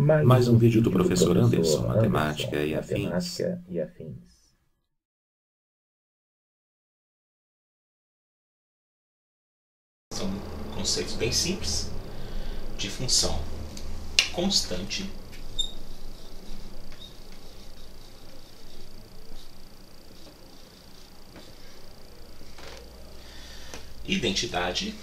Mais um vídeo do professor Anderson, Matemática e Afins. São conceitos bem simples de função constante identidade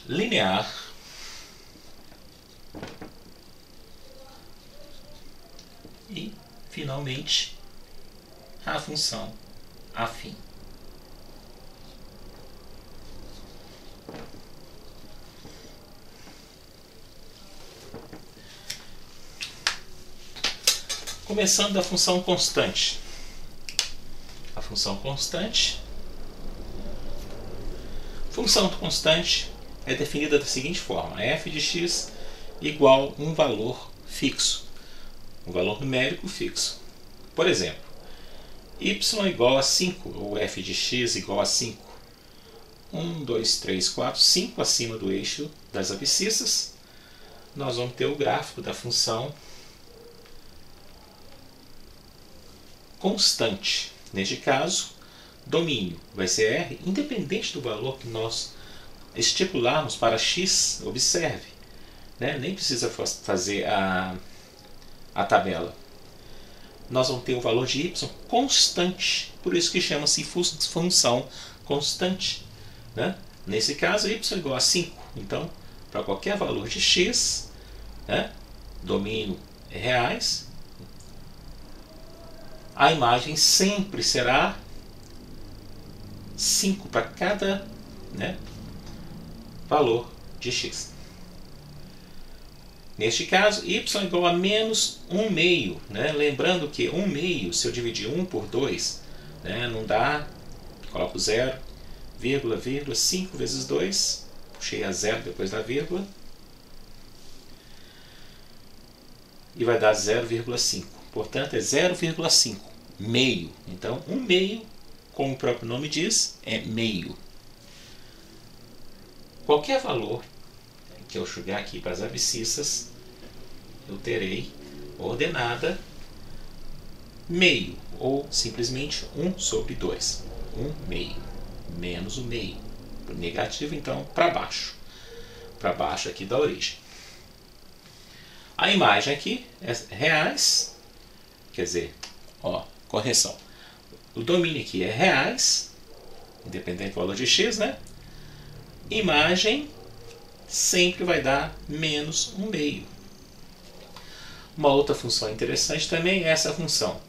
linear e, finalmente, a função afim. Começando da função constante. A função constante. Função constante é definida da seguinte forma: f de x igual a um valor fixo, um valor numérico fixo. Por exemplo, y igual a 5, ou f de x igual a 5. 1, 2, 3, 4, 5 acima do eixo das abscissas. Nós vamos ter o gráfico da função constante. Neste caso, domínio vai ser R, independente do valor que nós estipularmos para x. Observe, né? Nem precisa fazer a tabela. Nós vamos ter o valor de y constante, por isso que chama-se função constante, né? Nesse caso, y igual a 5. Então, para qualquer valor de x, né, domínio é reais, a imagem sempre será 5 para cada, né, valor de x. Neste caso, y igual a menos 1 meio. Né? Lembrando que 1 meio, se eu dividir 1 por 2, né, não dá, coloco 0, vírgula, 5 vezes 2, puxei a 0 depois da vírgula, e vai dar 0,5. Portanto, é 0,5, meio. Então, 1 meio, como o próprio nome diz, é meio. Qualquer valor que eu jogar aqui para as abscissas, eu terei ordenada meio, ou simplesmente 1 sobre 2. 1 meio, menos 1 meio. Negativo, então, para baixo. Para baixo aqui da origem. A imagem aqui é reais, quer dizer, ó, correção. O domínio aqui é reais, independente do valor de x, né? Imagem sempre vai dar menos 1 meio. Uma outra função interessante também é essa função.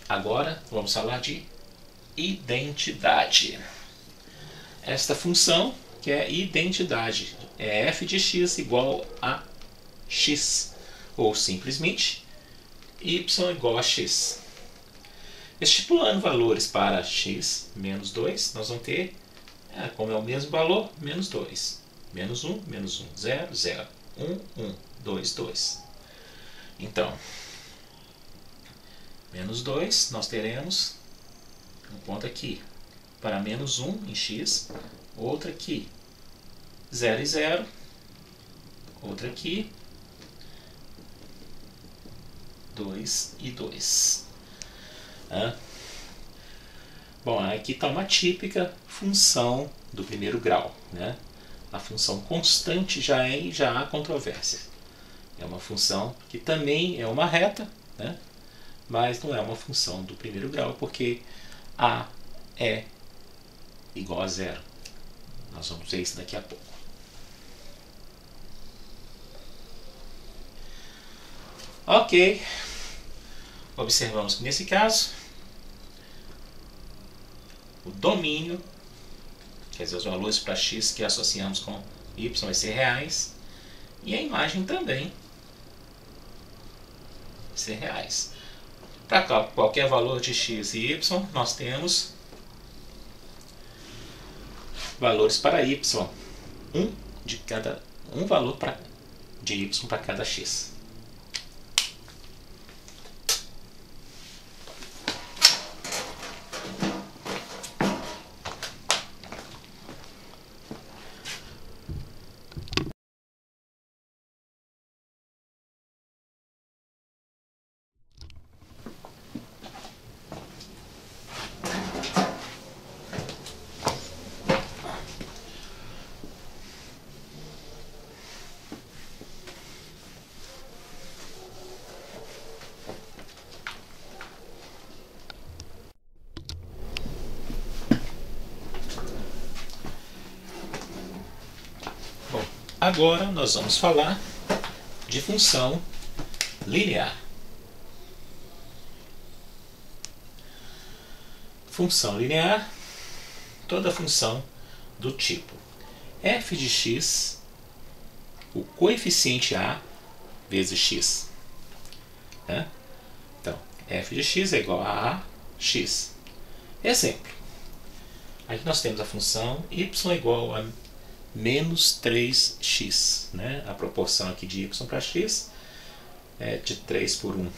Agora vamos falar de identidade. Esta função que é identidade é f de x igual a x, ou simplesmente y igual a x. Estipulando valores para x menos 2, nós vamos ter, como é o mesmo valor, menos 2. Menos 1, 0, 0. 1, 1, 2, 2. Então, menos 2, nós teremos um ponto aqui para menos 1 em x, outra aqui, 0 e 0, outra aqui, 2 e 2. Bom, aqui está uma típica função do primeiro grau, né? A função constante já há controvérsia. É uma função que também é uma reta, né? Mas não é uma função do primeiro grau, porque a é igual a 0. Nós vamos ver isso daqui a pouco. Ok. Observamos que nesse caso, o domínio, quer dizer, os valores para x que associamos com y vai ser reais, e a imagem também vai ser reais. Para qualquer valor de x e y, nós temos valores para y, um valor de y para cada x. Agora nós vamos falar de função linear. Função linear, toda função do tipo f de x, o coeficiente a vezes x. Né? Então, f de x é igual a x. Exemplo. Aqui nós temos a função y igual a menos 3x. Né? A proporção aqui de y para x é de 3 por 1.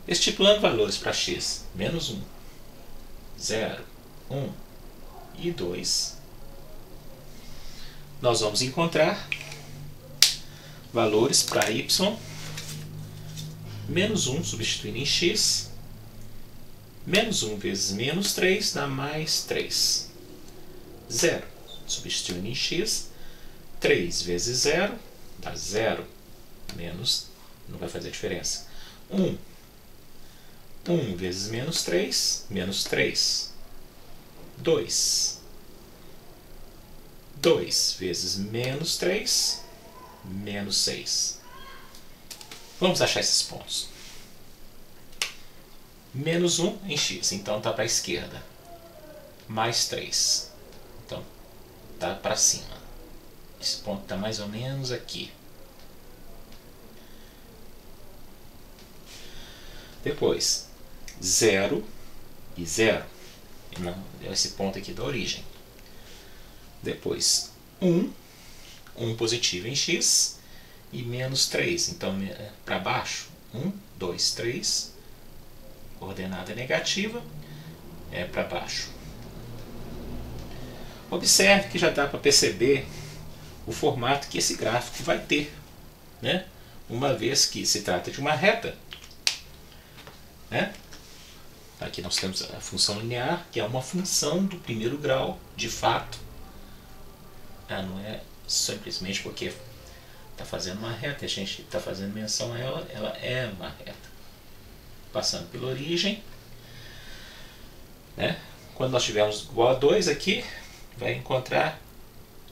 Estipulando valores para x, menos 1, 0, 1 e 2, nós vamos encontrar valores para y, menos 1 substituindo em x, menos 1 vezes menos 3 dá mais 3. 0 substituindo em x, 3 vezes 0 dá 0, menos, não vai fazer diferença. 1 vezes menos 3, menos 3. 2 vezes menos 3, menos 6. Vamos achar esses pontos. Menos 1 em x, então está para a esquerda. Mais 3, então está para cima. Esse ponto está mais ou menos aqui. Depois, 0 e 0. Não, esse ponto aqui da origem. Depois, 1 positivo em x e menos 3. Então, para baixo, 1, 2, 3. Coordenada negativa é para baixo. Observe que já dá para perceber o formato que esse gráfico vai ter, né? Uma vez que se trata de uma reta. Né? Aqui nós temos a função linear, que é uma função do primeiro grau, de fato. Não é simplesmente porque está fazendo uma reta, a gente está fazendo menção a ela, ela é uma reta. Passando pela origem. Né? Quando nós tivermos igual a 2 aqui, vai encontrar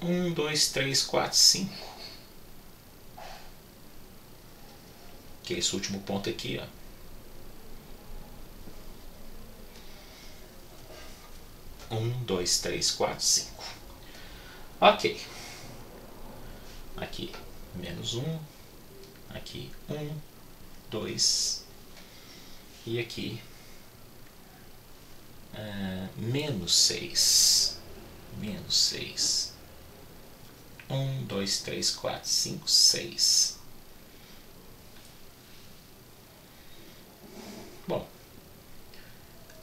1, 2, 3, 4, 5. Que é esse último ponto aqui, ó. 1, 2, 3, 4, 5. Ok. Aqui, menos 1. Aqui, 1, 2. E aqui, menos 6. Menos 6. 1, 2, 3, 4, 5, 6. Bom,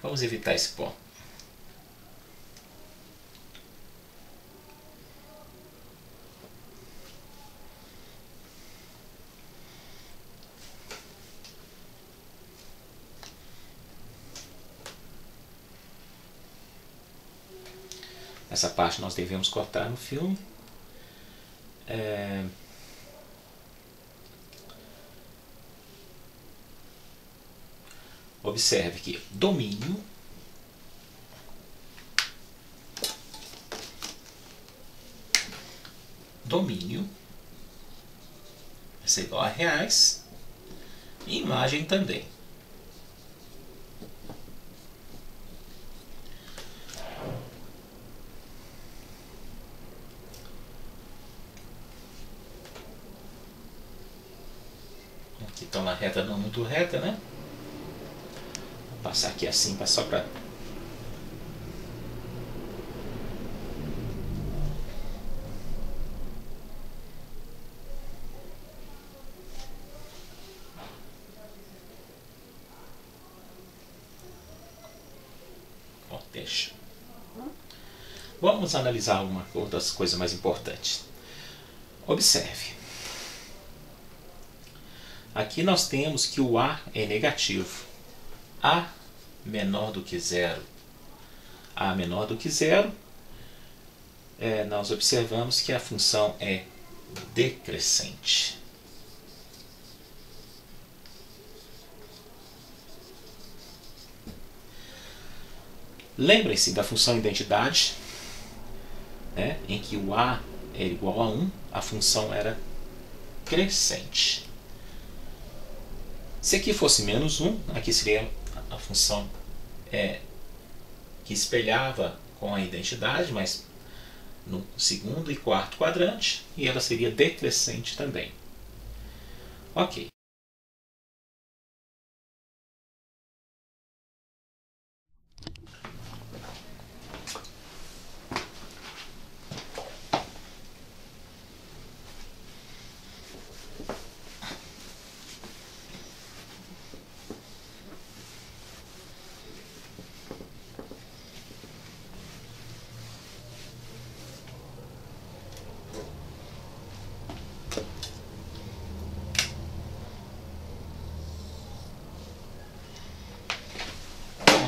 vamos evitar esse ponto. Essa parte nós devemos cortar no filme. Observe que domínio vai ser igual a reais e imagem também. Aqui está uma reta não muito reta, né? Vou passar aqui assim, só para... Deixa. Vamos analisar uma das coisas mais importantes. Observe. Aqui nós temos que o A é negativo. A menor do que zero. A menor do que zero. Nós observamos que a função é decrescente. Lembrem-se da função identidade, né, em que o A é igual a 1, a função era crescente. Se aqui fosse menos 1, aqui seria a função que espelhava com a identidade, mas no segundo e quarto quadrante, e ela seria decrescente também. Ok.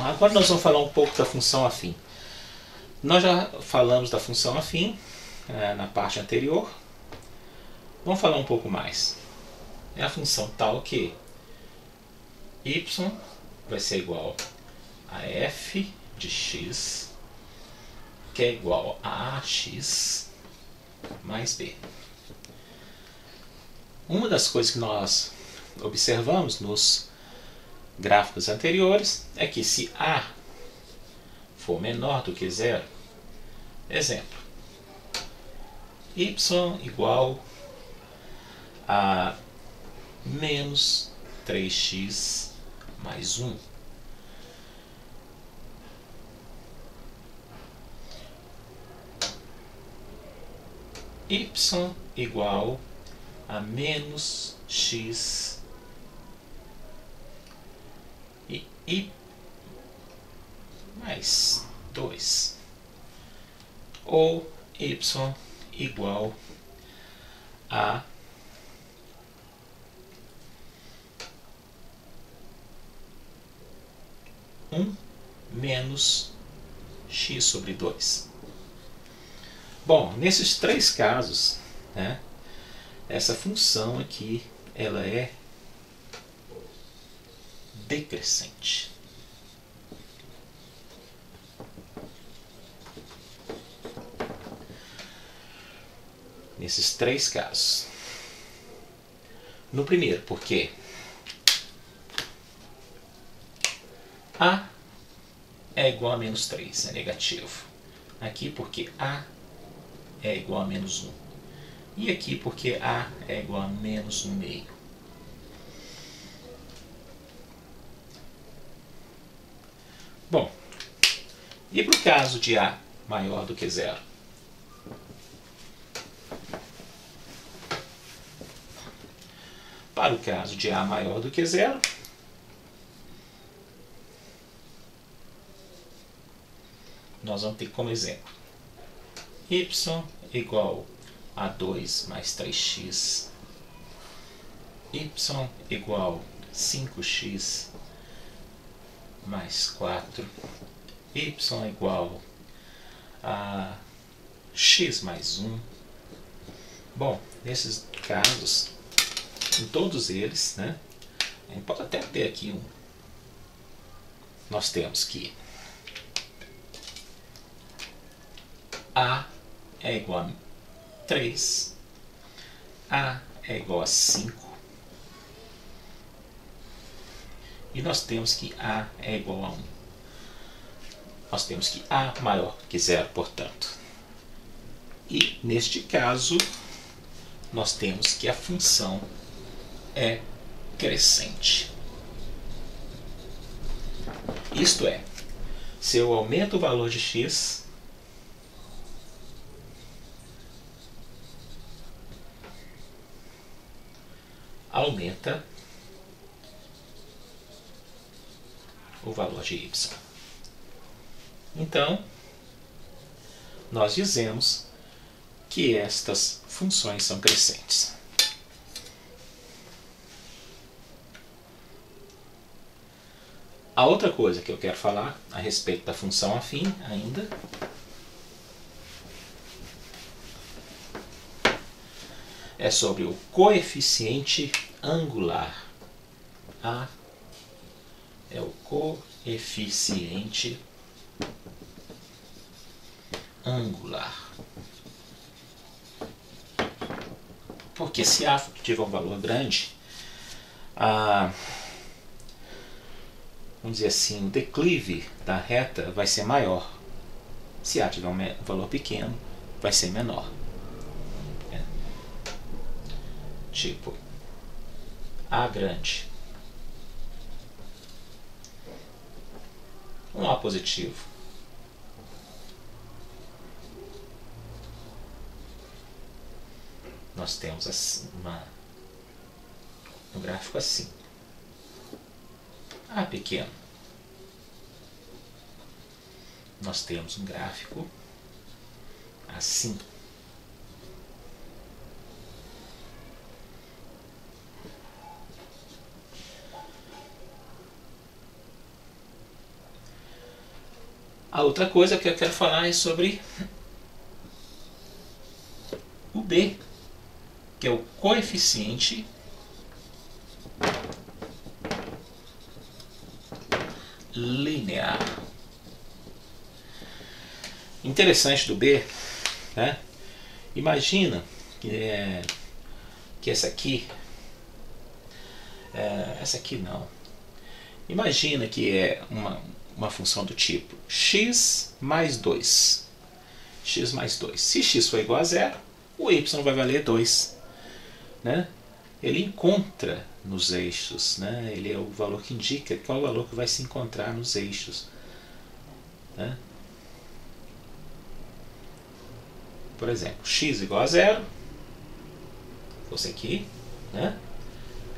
Agora nós vamos falar um pouco da função afim. Nós já falamos da função afim na parte anterior. Vamos falar um pouco mais. É a função tal que y vai ser igual a f de x, que é igual a ax mais b. Uma das coisas que nós observamos nos gráficos anteriores é que se a for menor do que zero, exemplo, y igual a menos 3x mais 1. Y igual a menos x e mais 2, ou y igual a menos x sobre 2. Bom, nesses três casos, né, essa função aqui ela é decrescente. Nesses três casos. No primeiro, porque a é igual a menos 3, é negativo. Aqui porque a é igual a menos 1. E aqui porque a é igual a menos 1,5. Bom, e para o caso de a maior do que zero? Para o caso de a maior do que zero, nós vamos ter como exemplo y igual a 2 mais 3x, y igual a 5x mais 4, y igual a x mais 1. Bom, nesses casos, em todos eles, né, a gente pode até ter aqui nós temos que a é igual a 3, a é igual a 5, e nós temos que a é igual a 1. Nós temos que a maior que zero, portanto. E, neste caso, nós temos que a função é crescente. Isto é, se eu aumento o valor de x, aumenta o valor de y. Então, nós dizemos que estas funções são crescentes. A outra coisa que eu quero falar a respeito da função afim ainda é sobre o coeficiente angular. A é o coeficiente angular. Porque se A tiver um valor grande, vamos dizer assim, o declive da reta vai ser maior. Se A tiver um valor pequeno, vai ser menor. Tipo, A grande. Um A positivo. Nós temos assim, um gráfico assim. A pequeno. Nós temos um gráfico assim. A outra coisa que eu quero falar é sobre o B, que é o coeficiente linear. Interessante do B, né? Imagina que essa aqui não. Imagina que é uma função do tipo x mais 2. X mais 2. Se x for igual a zero, o y vai valer 2. Né? Ele encontra nos eixos. Né? Ele é o valor que indica qual é o valor que vai se encontrar nos eixos. Né? Por exemplo, x igual a zero. Fosse aqui. Né?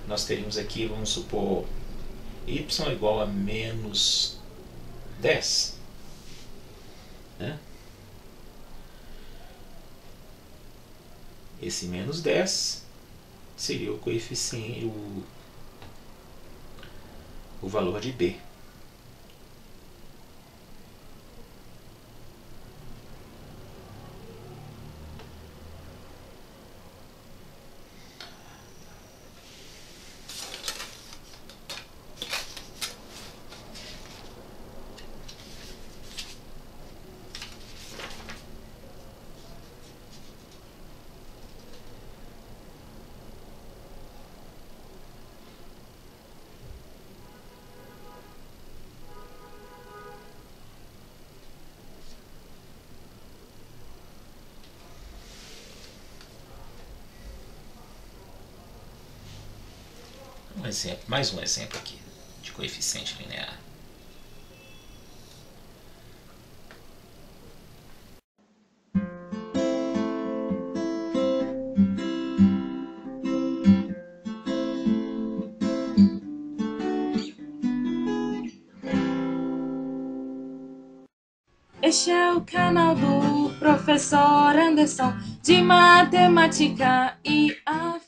Nós teríamos aqui, vamos supor, y igual a menos 10. Né? Esse menos 10 seria o coeficiente, o valor de B. Um exemplo, mais um exemplo aqui de coeficiente linear. Este é o canal do professor Anderson de matemática e afins.